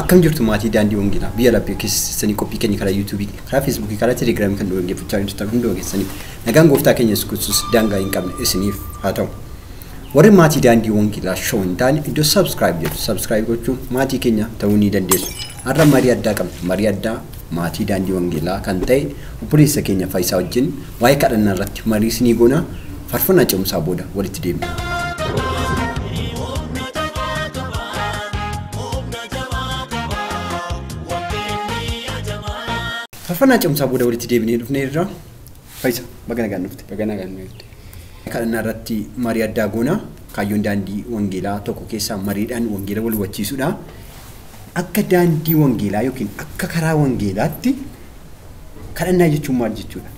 Akkam jirtu maatii daandii wangeelaa biyya laphee keessanii qophii keenya karaa yuutuubii karaa feesbuukii karaa telegiraamii kan dhaggeeffachaa jirtan hunda ogeessaniif nagaan gooftaa keenya Yesuus Kiristoos daangaa hin qabne isiniif haa ta'u. Warri maatii daandii wangeelaa shoo hin taane iddoo subscribe gochuun maatii keenya ta'uu ni dandeessu. Har'a marii addaa qabna. Marii addaa maatii daandii wangeelaa kan ta'e obboleessa keenya Faayisaa wajjin waa'ee kadhannaa irratti marii isinii goona. Faarfannaa ce'umsaa booda walitti deemna. Faarfannaa ce'umsaa booda walitti deebinee dhufneerra. Faayisaa bagana gaan dhufte. Bagana gaan dhufte. Kadhannaa irratti marii addaa goona. Kaayyoon daandii wangeelaa tokko keessaa mariidhaan wangeela wal hubachiisuudha. Akka daandii wangeelaa yookiin akka karaa wangeelaatti kadhannaa jechuun maal jechuudha?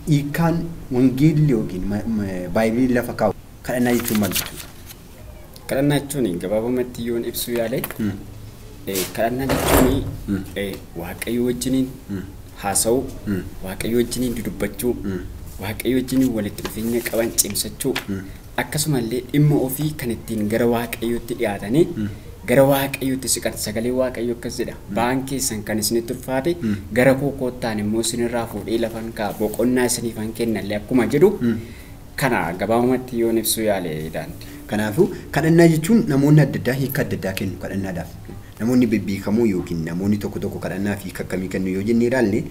Hiikaan wangeelli yookiin baay'ee lafa kaa'u kadhannaa jechuun maal jechuudha? Kadhannaa jechuun gabaabumatti yoon ibsuu yaale kadhannaa jechuun waaqayyo wajjiniin haasa'uu, waaqayyo wajjiniin dudubbachuu, waaqayyo wajjiniin walitti dhufeenya qaban cimsachuu, akkasumallee dhimma ofii kan ittiin gara waaqayyootti dhiyaatanii gara waaqayyootti siqan sagalee waaqayyo akkas jedha. Ba'aan keessan kan isinitti ulfaate gara koo koottaan immoo isinirraa fuudhee lafan ka'a boqonnaa isiniifan kennallee akkuma jedhu kana gabaabumatti yoon ibsuu yaale daandii. Kanaafuu kadhannaa jechuun namoonni adda addaa hiika adda addaa kennu kadhannaadhaaf. Namoonni bebbeekamoo yookiin namoonni tokko tokko kadhannaa fi akkamii kennu yoo jennee ilaalle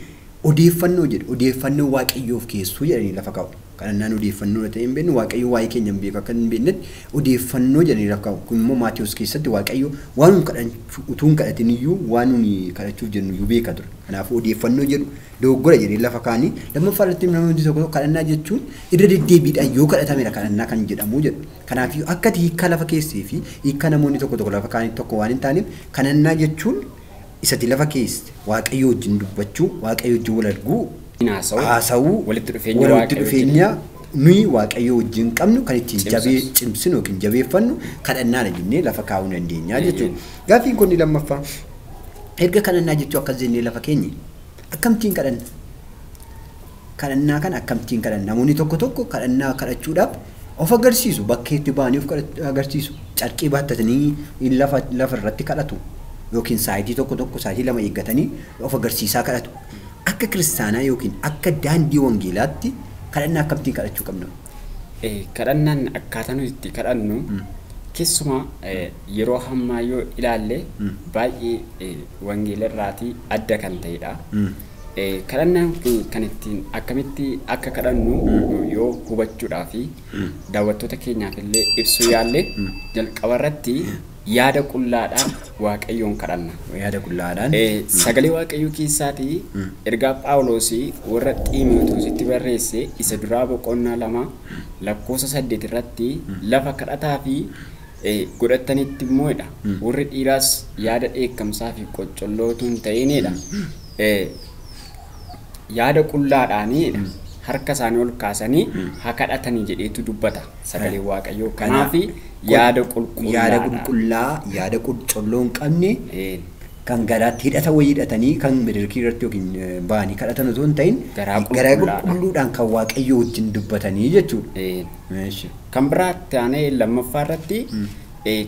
odeeffannoo jedhu odeeffannoo waaqayyoof keessuu jedhanii lafa kaa'u. Kadhannaan odeeffannoo ta'e hin beeknu waaqayyo waa'ee keenya hin beeku akka hin beeknetti odeeffannoo jedhanii lafa kaa'u. Kun immoo Maatiyuus keessatti waaqayyo waan nun kadhachuu utuu hin kadhatin iyyuu waan nun kadhachuuf jennu iyyuu beeka ture. Kanaafuu odeeffannoo jedhu dogoggora jedhee lafa kaa'anii lammaffaa irratti namoonni tokko kadhannaa jechuun irra deddeebiidhaan yoo kadhatameera kadhannaa kan jedhamu jedhu. Kanaaf akka hiika lafa keessee fi hiika namoonni tokko tokko lafa kaa'anii tokko waan hin taaneef kadhannaa jechuun isatti lafa keesse waaqayyo wajjin dubbachuu waaqayyo wajjin wal arguu haasa'uu walitti dhufeenya nuyi waaqayyo wajjin qabnu kan ittiin jabee cimsinu yookiin jabeeffannu kadhannaadha jennee lafa kaa'uu dandeenya jechuudha. Gaaffiin kun lammaffaa erga kadhannaa jechuu akkas jennee lafa keenya akkamittiin kadhanna? Kadhannaa kana akkamittiin kadhanna? Namoonni tokko tokko kadhannaa kadhachuudhaaf of agarsiisu bakkeetti ba'anii of agarsiisu carqii baattatanii lafa irratti kadhatu yookiin saayitii tokko tokko saayitii lama eeggatanii of agarsiisaa kadhatu. Akka kiristaanaa yookiin akka daandii wangeelaatti kadhannaa akkamittiin kadhachuu qabna? Kadhannaan akkaataa nuti itti kadhannu keessumaa yeroo hammaa yoo ilaalle baay'ee wangeela irraatii adda kan ta'edha. Kadhannaan kan ittiin akkamitti akka kadhannu yoo hubachuudhaa fi daawwattoota keenyaaf illee ibsuu yaalle jalqaba irratti yaada qullaadhaan waaqayyoon kadhanna. Yaada qullaadhaan sagalee waaqayyoo keessaatii ergaa Phaawulosii warra Xiimotewositti barreesse isa duraa boqonnaa 2 lakkoofsa 8 irratti lafa kadhataa fi godhatanitti immoodha. Warri dhiiraas yaada dheekkamsaa fi qoccollootu hin ta'inidha. Yaada qullaadhaanidha. Harka isaanii ol kaasanii haa kadhatanii jedheetu dubbata sagalee waaqayyoo. Kanaaf yaada qulqullaa yaada qoccolloo hin qabne kan garaatti hidhata wayii hidhatanii kan madirakii irratti yookiin ba'anii kadhatan osoo hin ta'in garaa qulqulluudhaan kan waaqayyoo wajjin dubbatanii jechuudha. Kan biraatti aanee lammaffaa irratti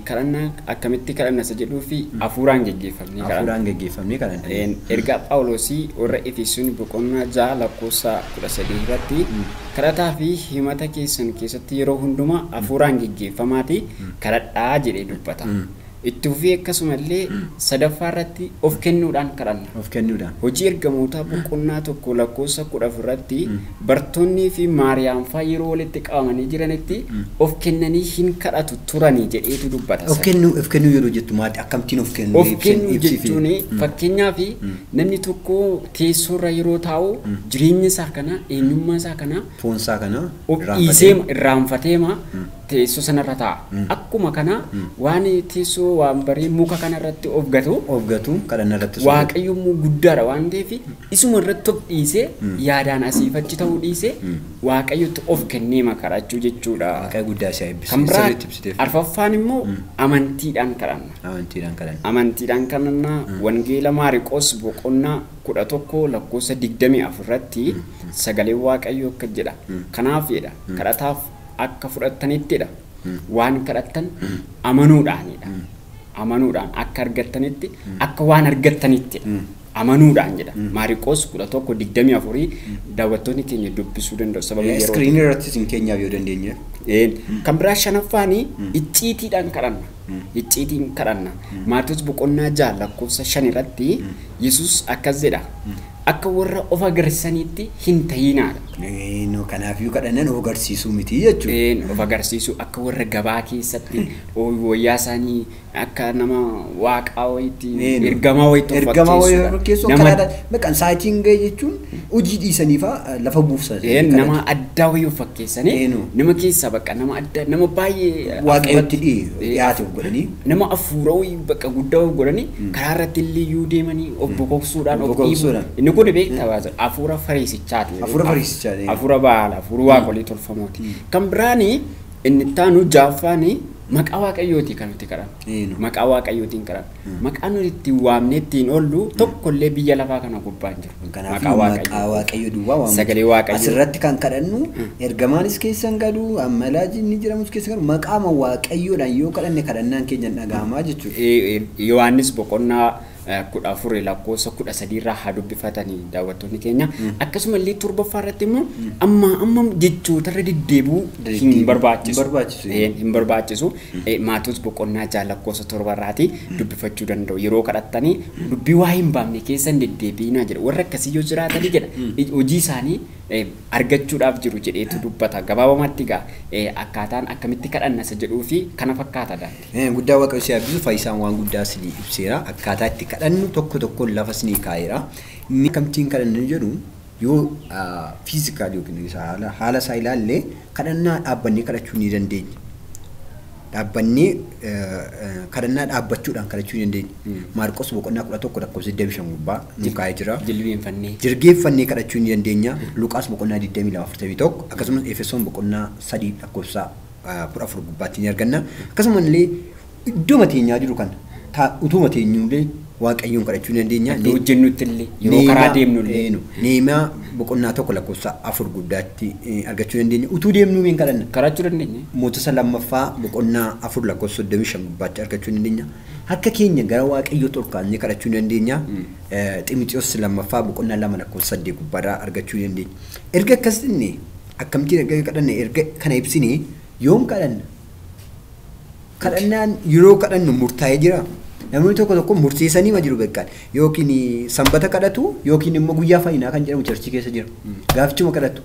kadhannaa akkamitti kadhanna isa jedhuu fi hafuuraan geggeeffamnee kadhanna. Hafuuraan geggeeffamnee kadhanna. Ergaa Phaawulosii warra Efesoon boqonnaa 6 lakkoofsa 13 irratti kadhataa fi himata keessan keessatti yeroo hundumaa hafuuraan geggeeffamaati kadhadhaa jedhee dubbata. Itti fufee akkasumallee sadaffaa irratti of kennuudhaan kadhanna. Of kennuudhaan. Hojii ergamootaa boqonnaa 1 lakkoofsa 10 irratti bartoonnii fi Maariyaam fa'aa yeroo walitti qabamanii jiranitti of kennanii hin kadhatu turanii jedheetu dubbata. Of kennuu yeroo jettu maali? Akkamittiin of kennu? Of kennuu jechuun fakkeenyaaf namni tokko teessoorra yeroo taa'u jireenya isaa kana eenyummaa isaa kana foon isaa kana irraanfateema teessoo sanarra taa'a. Akkuma kana waan teessoo waan barii muka kanarratti of gatu kadhannaa irratti waaqayyo immoo guddaadha waan ta'eef isuma irratti of dhiisee yaadaan asiif achi ta'uu dhiisee waaqayyotti of kennee kadhachuu jechuudha. Waaqayyo guddaa isaa eebbisee kan biraa arfaffaan immoo amantiidhaan kadhanna. Amantiidhaan kadhanna wangeela Maariqoos boqonnaa 11 lakkoofsa 24 irratti sagalee waaqayyo akka jedha. Kanaaf jedha kadhataaf akka fudhatanittidha. Waan kadhattan amanuudhaanidha. amanuudhaan akka argattanitti akka waan argattanitti amanuudhaan jedha. Maariqoos 11:24 daawwattoonni keenya dubbisuu danda'u sababa yeroo. Iskiriinii irratti isin keenyaaf yoo dandeenye. Kan biraa shanaffaan icciitiidhaan kadhanna. Icciitiin kadhanna. Maatiyos boqonnaa 6 lakkoofsa 5 irratti Yesuus akkas jedha. Akka warra of agarsiisaniitti hin ta'inaadha. Kanaafuu kadhannaan of agarsiisuu miti jechuudha. Of agarsiisuu akka warra gabaa keessatti wayyaa isaanii akka nama waaqaa wayiitti ergamaa wayiitti fakkeessuudha. Maqaan saayitiin ga'e jechuun hojii dhiisaniifaa lafa buufsan. Nama addaa wayii fakkeessanii nama keessaa bakka nama addaa nama baay'ee waaqayyotti dhiyaate godhanii nama hafuura wayii bakka guddaa godhanii karaa irratti illee yoo deemanii of bokoksuudhaan of dhiibuudhaan. Inni kun beektaa hafuura fariisichaati. Hafuura baala hafuura waaqolii tolfamooti. Kan biraan inni taanu jaaffaan maqaa waaqayyooti kan nuti kadhannu. Maqaa waaqayyootiin kadhannu. Maqaan nuti ittiin waamnee ittiin oollu tokkollee biyya lafaa kana gubbaan jiru. Maqaa waaqayyoo duwwaa waamnu. Sagalee waaqayyoo. Asirratti kan kadhannu ergamaanis keessan gadu ammalaaji inni jedhamus keessan gadu maqaa waaqayyoodhaan yoo kadhanne kadhannaan keenya dhagahamaa jechuudha. Yohaannis boqonnaa 14 lakkoofsa 13 irraa haa dubbifatanii daawwattoonni keenya. Akkasuma illee torbaffaa irratti immoo amma jechoota irra deddeebi'uu hin barbaachisu. Hin barbaachisu. Maatiyos boqonnaa 6 lakkoofsa 7 irraati dubbifachuu danda'u. Yeroo kadhattanii dubbii waa hin baafne keessan deddeebiinaa jedha. Warra akkasii yoo jiraatanii jedha hojii isaanii argachuudhaaf jiru jedheetu dubbata. Gabaabumatti egaa akkaataan akkamitti kadhanna isa jedhuu fi kana fakkaata daandii. Guddaa waaqayyo si eebbisu faayisaan waan guddaa si ibseera. Akkaataa itti kadhannu tokko lafa ni kaa'eera. Inni akkamittiin kadhannu jedhu yoo fiizikaali yookiin haala isaa ilaallee kadhannaa dhaabbannee kadhachuu ni dandeenya. Dhaabbannee kadhannaa dhaabbachuudhaan kadhachuu ni dandeenya. Maarqos boqonnaa 11 lakkoofsa 25 gubbaa nu kaa'ee jira. Jilbeeffannee kadhachuu ni dandeenya. Luqaas boqonnaa 22:41 akkasumas Efesoon boqonnaa 3 lakkoofsa 14 gubbaatti ni arganna. Akkasumas illee iddoo mateenyaa jiru kana utuu mateenyullee waaqayyoon kadhachuu dandeenya. Hojjennutti illee yeroo karaa deemnu illee Nehemiyaa boqonnaa 1 lakkoofsa 4 guddaatti argachuu dandeenya. Utuu deemnuu hin kadhanna. Kadhachuu dandeenya. Mootota lammaffaa boqonnaa 4 lakkoofsa 35 gubbaatti argachuu dandeenya. Harka keenya gara waaqayyoo tolkaannee kadhachuu dandeenya. Xiimotewos lammaffaa boqonnaa 2 lakkoofsa 8 gubbaarraa argachuu dandeenya. Erga akkasitti akkamittiin erga kadhanne erga kana ibsine yoom kadhanna? Kadhannaan yeroo kadhannu murtaa'ee jira. Namni tokko murteessanii ma jiru beekan yookiin sanbata kadhatu yookiin immoo guyyaa fayyinaa kan jedhamu churchii keessa jira. Gaafichuma kadhatu.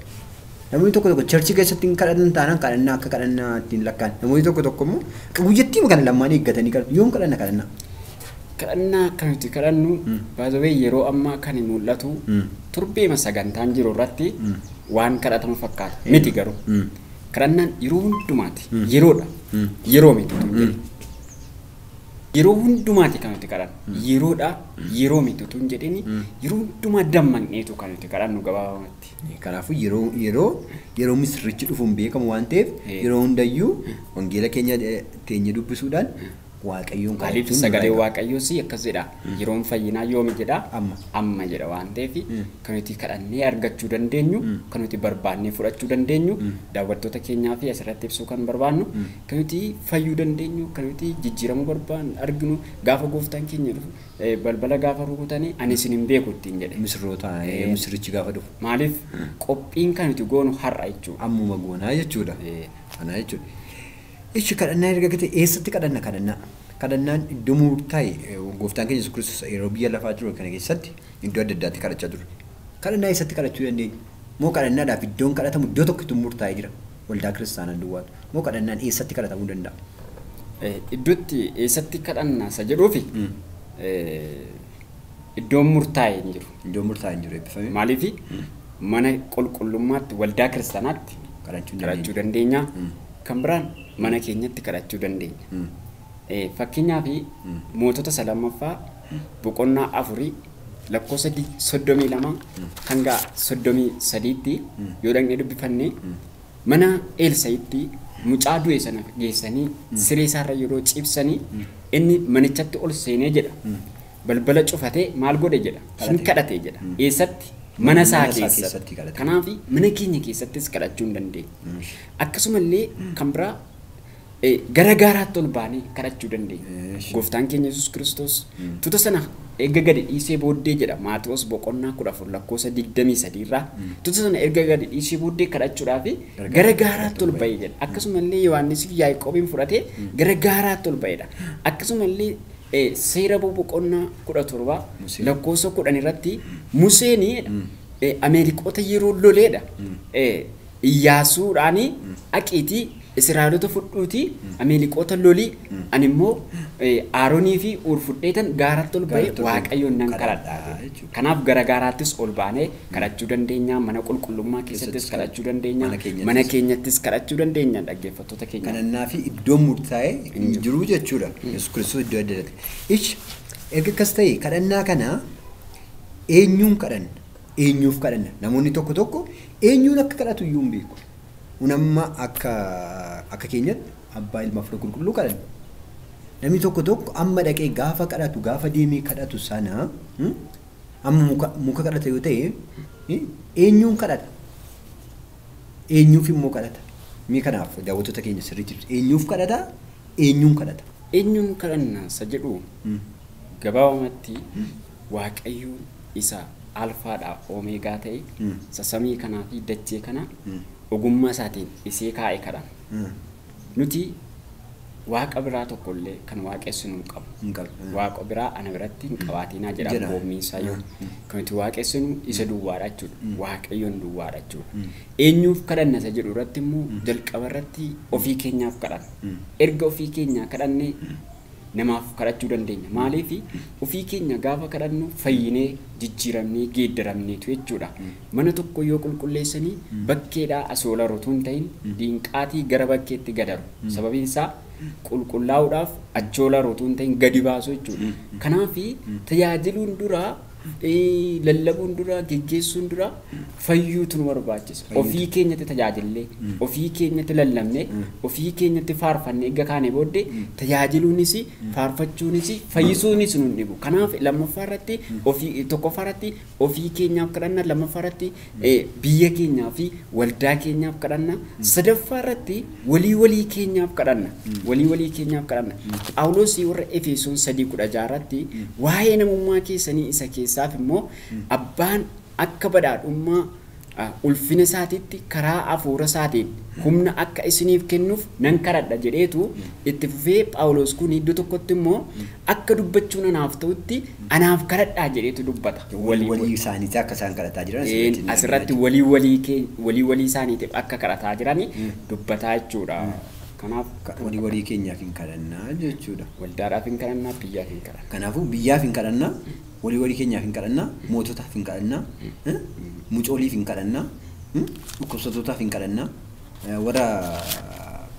Namni tokko churchii keessatti kadhatan taanaan kadhannaa akka kadhannaa ittiin lakkaan. Namni tokko immoo guyyattii kana lamaan eeggatanii kadhatu. Yoom kadhanna kadhannaa? Kadhannaa akkamitti kadhannu baay'ee yeroo ammaa kan mul'atu turbeema sagantaan jiru irratti waan kadhatamu fakkaata. Miti garuu kadhannaan yeroo hundumaati. Yeroodha. Yeroo miti. Yeroo hundumaati kan nuti kadhannu. Yeroodha. Yeroo miti utuu hin jedhini yeroo hundumaa dammaqneetu kan nuti kadhannu gabaabumatti. Kanaafuu yeroo misirrichi dhufuun beekamu waan ta'eef yeroo hundayyuu wangeela keenya teenye dubbisuudhaan waaqayyoon kadhachuun sagalee waaqayyoos akkas jedha. Yeroon fayyinaa yoomi jedha amma jedha waan ta'eef kan nuti kadhannee argachuu dandeenyu kan nuti barbaannee fudhachuu dandeenyu daawwattoota keenyaa fi asirratti ibsuu kan barbaannu kan nuti fayyuu dandeenyu kan nuti jijjiiramuu barbaannu arginu gaafa gooftaan keenya dhufu balbala gaafa rukutanii ani isin hin beeku ittiin jedhe. Misirrichi gaafa dhufu. Maaliif qophiin kan nuti goonu har'a jechuudha. Ammuma goonaa jechuudha. Kanaa jechuudha. Ishi kadhannaa erga gate eessatti kadhanna kadhannaa? Kadhannaan iddoo murtaa'e gooftaan keenya Yesuus Kiristoos yeroo biyya lafaa jiru kana keessatti iddoo adda addaatti kadhachaa ture. Kadhannaa eessatti kadhachuu dandeenya? Moo kadhannaadhaaf iddoon kadhatamu iddoo tokkotti murtaa'ee jira? Waldaa kiristaanaa duwwaatu. Moo kadhannaan eessatti kadhatamuu danda'a? Iddootti eessatti kadhanna isa jedhuufi iddoon murtaa'e hin jiru. Iddoon murtaa'e hin jiru eebbifame. Maaliif mana qulqullummaatti waldaa kiristaanaatti kadhachuu dandeenya. Kan biraan mana keenyatti kadhachuu dandeenya. Fakkeenyaaf mootota lammaffaa boqonnaa 4 lakkoofsa 32 hanga 33tti yoo dhaqnee dubbifanne mana Elsaa'itti mucaa du'e sana geessanii siree isaarra yeroo ciibsanii inni manichatti ol seenee jedha. Balbala cufatee maal godhe jedha. Hin kadhate jedha. Eessatti? Mana isaa keessatti. Kanaaf mana keenya keessattis kadhachuu hin dandeenya. Akkasumallee kan biraa garagaaraatti ol baanee kadhachuu dandeenya. Gooftaan keenya Yesuus Kiristoos tuuta sana erga gadi dhiisee booddee jedha Maatewos boqonnaa 14 lakkoofsa 23 irraa tuuta sana erga gadi dhiisee booddee kadhachuudhaaf garagaaraatti ol ba'ee jedha. Akkasumallee Yohaannis fi Yaaqoobiin fudhatee garagaaraatti ol ba'edha. Akkasumallee seera boqonnaa 17 lakkoofsa 10 irratti Museen Ameerikoota yeroo loleedha. Iyyaasuudhaan aqiitii Israa'eloota fudhuutii Ameerikoota lolii ani immoo Aaroonii fi Uur fudheetan gaaratti ol ba'ee Waaqayyoon nan kadhadha. Kanaaf garagaraattis ol baanee kadhachuu dandeenya. Mana qulqullummaa keessattis kadhachuu dandeenya. Mana keenyattis kadhachuu dandeenya dhaggeeffattoota keenya. Kanannaa fi iddoo murtaa'e jiru jechuudha. Yesuus Kiristoos iddoo adda addaatti. Erga akkas ta'e kadhannaa kana eenyuun kadhanna? Eenyuuf kadhanna? Namoonni tokko tokko eenyuun akka kadhatu iyyuu hin beeku. Unamma akka keenyatti abbaa ilma fi qulqulluu kadhanna. Namni tokko tokko amma dhaqee gaafa kadhatu gaafa deemee kadhatu sana amma muka kadhata yoo ta'e eenyuun kadhata? Eenyuuf immoo kadhata? Mee kanaaf daawwattoota keenya sirriitti ibsa. Eenyuuf kadhata? Eenyuun kadhata? Eenyuun kadhanna isa jedhu gabaabumatti Waaqayyoon isa alfaadha Omeegaa ta'e samii kanaa fi dachee kana ogummaa isaatiin isee kaa'e kadhanna. Nuti waaqa biraa tokkollee kan waaqessinu hin qabu. Waaqa biraa ana biratti hin qabaatinaa jedha boommiinsaa yoo. Kan nuti waaqessinu isa duwwaadha jechuudha. Waaqayyoon duwwaadha jechuudha. Eenyuuf kadhanna isa jedhu irratti immoo jalqaba irratti ofii keenyaaf kadhanna. Erga ofii keenyaa kadhannee namaaf kadhachuu dandeenya. Maaliif ofii keenya gaafa kadhannu fayyinee jijjiiramnee geeddaramneetu jechuudha. Mana tokko yoo qulqulleessanii bakkeedhaa asoola rotuun ta'in diinqaatii gara bakkeetti gadaru. Sababiin isaa qulqullaa'uudhaaf achoola rotuun ta'in gadi baasu jechuudha. Kanaaf tajaajiluun duraa lallabuun dura geggeessuun dura fayyuutu nu barbaachisa. Ofii keenyatti tajaajillee, ofii keenyatti lallabnee, ofii keenyatti faarfannee eega kaane booddee tajaajiluunis, faarfachuunis, fayyisuunis nu dhibu. Kanaaf lammaffaa irratti tokkoffaa irratti ofii keenyaaf kadhanna, lammaffaa irratti biyya keenyaa fi waldaa keenyaaf kadhanna, sadaffaa irratti walii keenyaaf kadhanna. Walii keenyaaf kadhanna. Phaawulos warra Efesoon 3:16 irratti waa'ee namummaa keessanii isa keessaaf immoo abbaan akka badhaadhummaa ulfina isaatiitti karaa hafuura isaatiin humna akka isiniif kennuuf nan kadhadha jedheetu itti fufee Phaawulos kun iddoo tokkotti immoo akka dubbachuun anaaf ta'utti anaaf kadhadhaa jedheetu dubbata. Walii isaaniitti akka isaan kadhataa jiran asirratti walii isaaniitiif akka kadhataa jiran dubbataa jechuudha. Kanaaf walii keenyaaf hin kadhannaa jechuudha. Waldaadhaaf hin kadhannaa, biyyaaf hin kadhannaa. Kanaafuu biyyaaf hin kadhannaa, walii keenyaaf hin kadhannaa, moototaaf hin kadhannaa, mucooliif hin kadhannaa, dhukkubsatootaaf hin kadhannaa, warra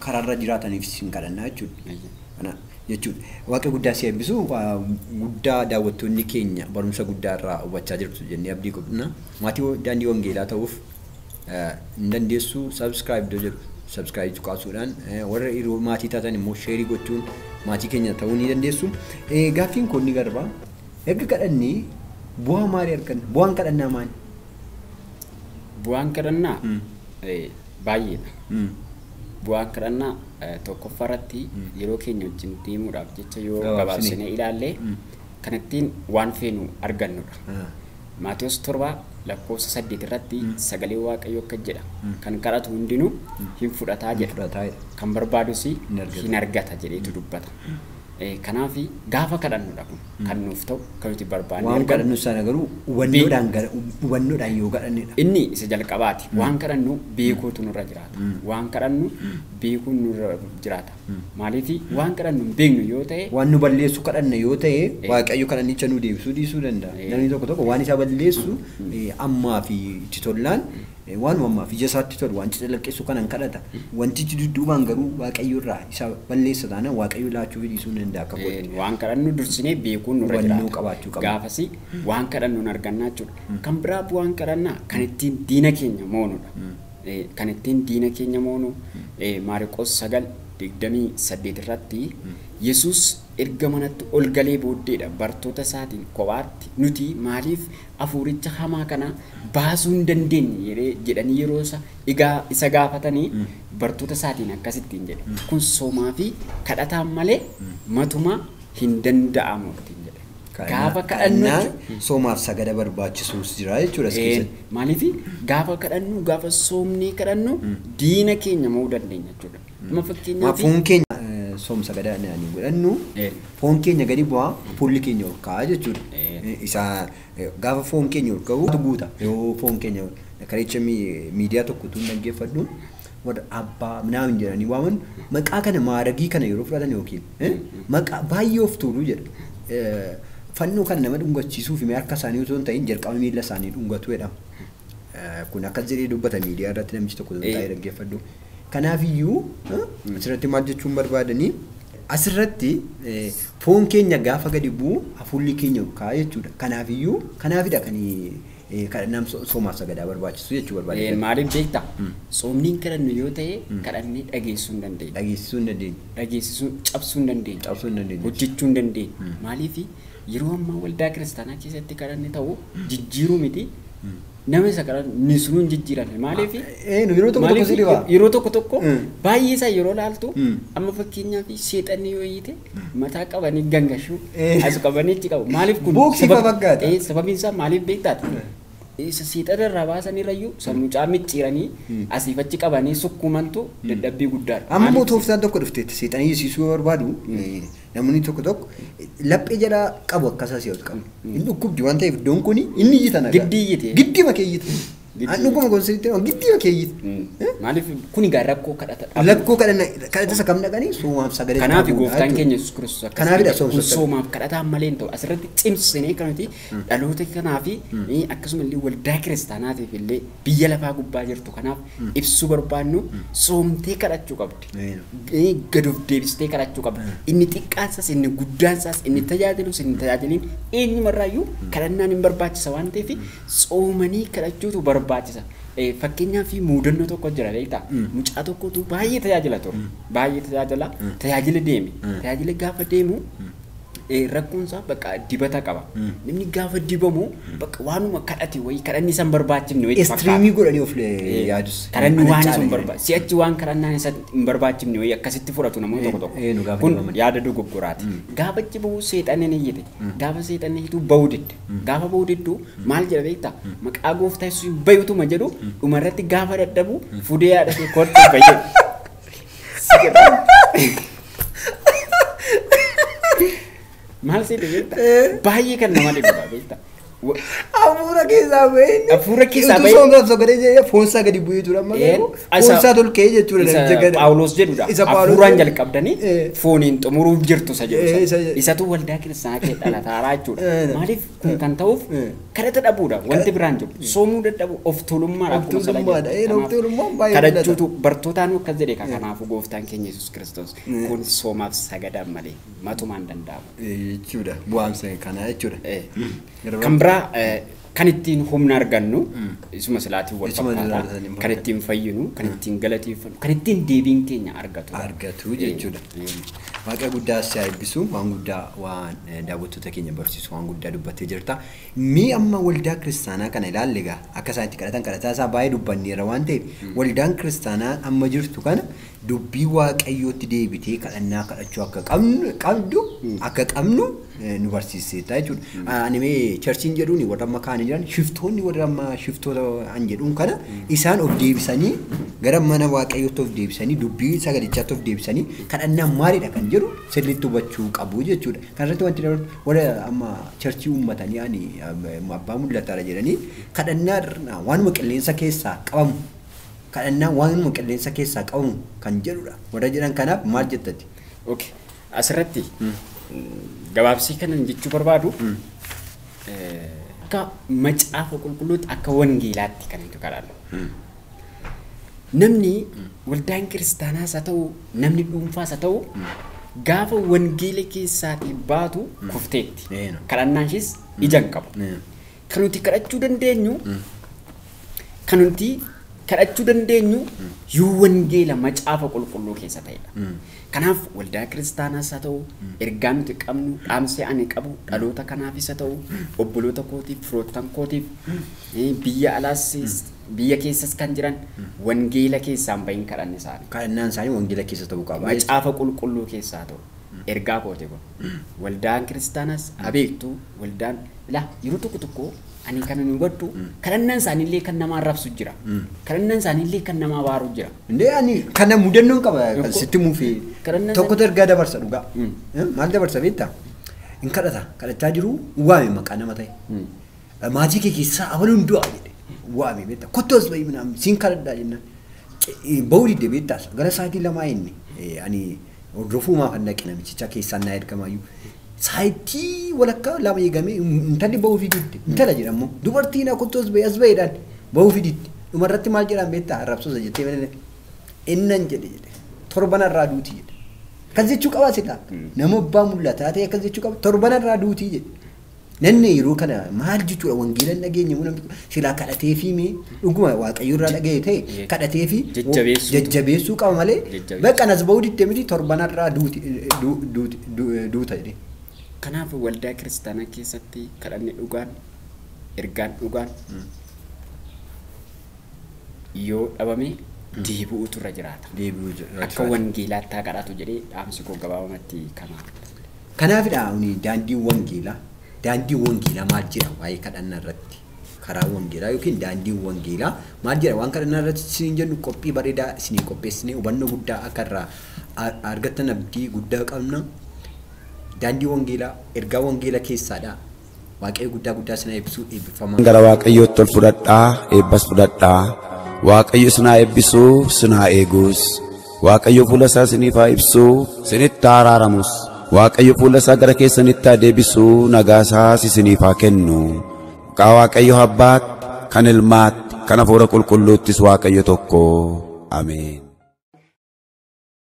karaarra jiraataniif hin kadhannaa jechuudha. Kana jechuudha. Waaqa guddaa si eebbisu guddaa daawwattoonni keenya barumsa guddaa irraa hubachaa jirtu jennee abdii qabna. Maatii daandii wangeelaa ta'uuf hin dandeessu subscribe jedhu. Subscribe tuqaasuudhaan warra yeroo maatii taatan immoo sheerii gochuun maatii keenya ta'uu ni dandeessu. Gaaffiin kun ni garba. Erga kadhannee bu'aa maalii arganna? Bu'aan kadhannaa maali? Bu'aan kadhannaa baay'eedha. Bu'aan kadhannaa tokkoffaa irratti yeroo keenya wajjin deemuudhaaf jecha yoo gabaabsinee ilaalle kan ittiin waan feenu argannudha. Maatewos 7 lakkoofsa 8 irratti sagalee Waaqayyoo akka jedha kan kadhatu hundinuu hin fudhataa jedha, kan barbaadus hin argata jedheetu dubbata. Kanaaf gaafa kadhannudha kun kan nuuf ta'u kan nuti barbaanne waan kadhannu sana garuu hubannoodhaan yoo kadhannedha. Inni isa jalqabaati. Waan kadhannu beekuutu nurra jiraata. Waan kadhannu beekuun nurra jiraata. Maaliif waan kadhannu hin beeknu yoo ta'e waan nu balleessu kadhanna yoo ta'e Waaqayyo kadhannicha nu deebisuu dhiisuu danda'a. Namni tokko waan isa balleessu ammaa fi itti tollaan waan ammaa fi ija isaatti tolu waan calaqqeessu kanan kadhata. Wantichi dudduubaan garuu Waaqayyo irraa isa balleessa taana Waaqayyo laachuu dhiisuu danda'a akka godhe. Waan kadhannu dursinee beekuun nurra jiraata. Gaafasi waan kadhannu hin argannaa jechuudha. Kan biraa bu'aan kadhannaa kan ittiin diina keenya moonudha. Kan ittiin diina keenya moonu Maariqoos 9:28 irratti Yesuus erga manatti ol galee booddeedha bartoota isaatiin kophaatti nuti maaliif hafuuricha hamaa kana baasuu hin dandeenye jedhanii yeroo isa gaafatanii bartoota isaatiin akkasittiin jedhe kun soomaa fi kadhataan malee matuma hin danda'amu ittiin jedhe. Gaafa kadhannu soomaaf sagada barbaachisuus jira jechuudha keessatti. Maaliif gaafa kadhannu gaafa soomnee kadhannu diina keenya mo'uu dandeenya jechuudha. Amma fakkeenyaaf foon keenya soom sagada naanii godhannu foon keenya gadi bu'aa fuulli keenya ol ka'a jechuudha. Isa gaafa foon keenya ol ka'u guuta yoo foon keenya kareecha miidiyaa tokko tun dhaggeeffadhu warra abbaa minaamin jedhanii waaman maqaa kana maaragii kana yeroo fudhatan yookiin maqaa baay'ee of tuulu jedha. Fannoo kan nama dhungachiisuuf harka isaanii osoo hin ta'in jalqaba miila isaanii dhungatu jedhama. Kun akkas jedhee dubbata miidiyaa irratti namichi tokko taa'ee dhaggeeffadhu. Kanaafiyyuu asirratti maal jechuun barbaadanii asirratti foon keenya gaafa gadi bu'u hafuulli keenya ka'a jechuudha. Kanaafidha kan kadhannaan soomaaf sagadaa barbaachisu jechuu barbaadanii. Maaliif beektaa? Soomniin kadhannu yoo ta'e kadhannee dhageessuu hin dandeenya. Dhageessisuu hin dandeenya. Dhageessisuu cabsuu hin dandeenya. Cabsuu hin dandeenya. Hojjechuu hin dandeenya. Maaliif yeroo ammaa waldaa kiristaanaa keessatti kadhanne ta'u jijjiiruu miti. Nama isa kadhan nisruun jijjiiranne maaliif yeroo tokko baay'ee isaa yeroo laaltu amma fakkeenyaaf seexanni yoo hiite mataa qabanii gangashuu as qabanii itti qabu maaliif kun sababiin isaa maaliif beektaati isa seexana irraa baasaniirayyuu sammuu micciiranii asiif achi qabanii sukkumantu dadhabbii guddaadha. Amma mootooftaan tokko dhufteetti seexanii yisiisuu barbaadu namni tokko laphee jala qabu akkasaa si'atu qabu. Inni dhukkubdi waan ta'eef iddoon kuni inni iyyitana. Giddi makee iyyita. An dhuguma gonsiitti giddi makee iyyita. Maaliif kuni gaa rakkoo kadhata. Rakkoo kadhata isa kam dhaqanii soomaaf sagalee. Kanaaf gooftaan keenya Yesuus Kiristoos kanaafidha soomaaf kadhataa malee hin ta'u asirratti cimsinee kanuti dhaloota kanaaf akkasuma illee waldaa kiristaanaatiif illee biyya lafaa gubbaa jirtu kanaaf ibsuu barbaannu soomtee kadhachuu qabdi. Gad of deebistee kadhachuu qabdi. Inni xiqqaansaas inni guddaansaas inni tajaajilus inni tajaajiliin eenyumarraayyuu kadhannaan hin barbaachisa waan ta'eef soomanii kadhachuutu barbaachisa. Fakkeenyaaf muudannoo tokko jira beektaa mucaa tokkotu baay'ee tajaajila ture baay'ee tajaajila deeme tajaajila gaafa deemu rakkoonsaa bakka dibata qaba namni gaafa dibamu bakka waanuma kadhate wayii kadhanni isaan barbaachifne wayii streamii godhanii of yaadus kadhanni waan isaan barbaachifne si'achi waan kadhannaan isa hin barbaachifne wayii akkasitti fudhatu namoota tokko kun yaada dogoggoraati gaafa dibamu seexanni ni iyyite gaafa seexanni hiitu bahuu didde gaafa bahuu diddu maal jedha beektaa maqaa gooftaa Yesuus bayutuma jedhu dhumarratti gaafa dadhabu fudee yaadate kootti fayyadu. Maal sih dia? Bayi kan nama dia betul. Afura kisah bayi. Itu soalnya soalnya dia fonsa gadi buih tu ramai. Fonsa tu lek je tu dah. Paulus je dah. Afura anjal kabdani. Fonin tu muruf jertu saja. Isa tu walda kira sakit ala tarai tu. Malif kan tahu. Kada tak dapu dah. Wanti beranjuk. Somu dah dapu. Of tulumma. Of tulumma. Of tulumma. Kada tu bertutanu kerja dek kakak nafu goftan Kenya Yesus Kristus. Kun somaf sagadam mali. Matuman dan dapu. Cuda. Buang saya kana cuda. Kambra kan ittiin humna argannu isuma silaatii wal fakkaata kan ittiin fayyinu kan ittiin galateeffannu kan ittiin deebiin keenya argatu jechuudha. Waaqa guddaa si eebbisu waan guddaa waan daawwattoota keenya barsiisu waan guddaa dubbattee jirta. Mee amma waldaa kiristaanaa kana ilaalle egaa akka isaan itti kadhataa isaa baay'ee dubbanneera waan ta'eef waldaan kiristaanaa amma jirtu kana dubbii waaqayyootti deebitee kadhannaa kadhachuu akka qabnu nu barsiiseeta jechuudha. Ani mee churchiin jedhuun warra amma kaanii jiran shiftoonni warra amma shiftoota an jedhuun kana isaan of deebisanii gara mana waaqayyootti of deebisanii dubbii sagalichaatti of deebisanii kadhannaa maaliidha kan jedhu sirriitti hubachuu qabu jechuudha. Kanarratti wanti warra amma churchii uummatanii ani abbaa mul'ataadha jedhanii kadhannaa waanuma qilleensa keessaa qabamu kadhannaa waanuma qilleensa keessaa qabamu kan jedhudha. Warra jedhan kanaaf maal jettati? Okay. Asirratti gabaabsii kanan jechuu barbaadu akka macaafa qulqulluutti akka wangeelaatti kan itti kadhannu. Namni waldaan kiristaanaas haa ta'u namni dhuunfaas haa ta'u gaafa wangeela keessaatii baatu kufteetti kadhannaashis ija hin qabu. Kan nuti kadhachuu dandeenyu kan nuti kadhachuu dandeenyu yoo wangeela macaafa qulqulluu keessa ta'edha. Kanaaf waldaa kiristaanaas haa ta'u, ergaa nuti qabnu, dhaamsa ani qabu, dhaloota kanaafis haa ta'u, obboloota kootiif, firoottan kootiif, biyya alaas biyya keessas kan jiran wangeela keessaan bahin kadhanni isaanii. Kadhannaan isaanii wangeela keessa ta'uu qaba. Macaafa qulqulluu keessaa ta'u ergaa kooti kun. Waldaan kiristaanaas abeektu waldaan yeroo tokko ani kan nu hubadhu kadhannaan isaaniillee kan nama arrabsu jira. Kadhannaan isaaniillee kan nama baaru jira. Indee ani kana mudannoon qaba kan sitti muufee tokkotu ergaa dabarsa dhugaa. Maal dabarsa beektaa? In kadhachaa jiru waame maqaa nama ta'e. Maatii kee keessaa abaluun du'a jedhe waame beektaa. Kottoos bahi minaan siin kadhadhaa jennaan. Ba'uu didde beektaas gara sa'aatii lamaa inni ani hordofuumaaf hin dhaqe namichicha keessaan naa ergamaayyuu. Sa'aatii walakkaa lama eegame intalli ba'uu fi didde intala jedhamu dubartiin kottoos bahi as bahiidhaan ba'uu fi didde dhumarratti maal jedhaan beektaa arrabsoosa jettee malee innan jedhe torbanarraa duutii jedhe akkas jechuu qabaa silaa nama abbaa mul'ataa ta'e akkas jechuu qaba torbanarraa duutii jedhe nanne yeroo kana maal jechuudha wangeelan dhageenya namni silaa kadhatee fi dhuguma waaqayyoorraa dhaga'e ta'e kadhatee fi jajjabeessuu qaba malee bakka nas ba'uu didde miti torbanarraa duuta jedhe. Kanaaf waldaa kiristaanaa keessatti kadhanni dhugaan ergaan dhugaan yoo dhabame deebi'uutu irra jiraata. Akka wangeelaatti haa kadhatu jedhee dhaamsi koo gabaabumatti kana. Kanaafidha daandiin wangeelaa maal jira waa'ee kadhannaa irratti karaa wangeelaa yookiin daandiin wangeelaa maal jira waan kadhannaa irratti isin jennu qophii bareedaa isinii qopheessine hubannoo guddaa akka irraa argattan abdii guddaa qabna. Daandii wangeelaa ergaa wangeelaa keessaadha. Waaqayyo guddaa sina eebbisu eebbifamaa. Gara waaqayyootti ol fudhadhaa eebbas fudhadhaa. Waaqayyo sinaa eebbisuu sinaa eeguus. Waaqayyo fuula isaa isiniif haa ibsuu isinitti haa araaramus. Waaqayyo fuula isaa gara keessanitti haa deebisuu nagaa isaas isiniif haa kennu. Maqaa Waaqayyo Abbaatti kan Ilmaatti kan Hafuura Qulqulluuttis Waaqayyo tokko. Ameen.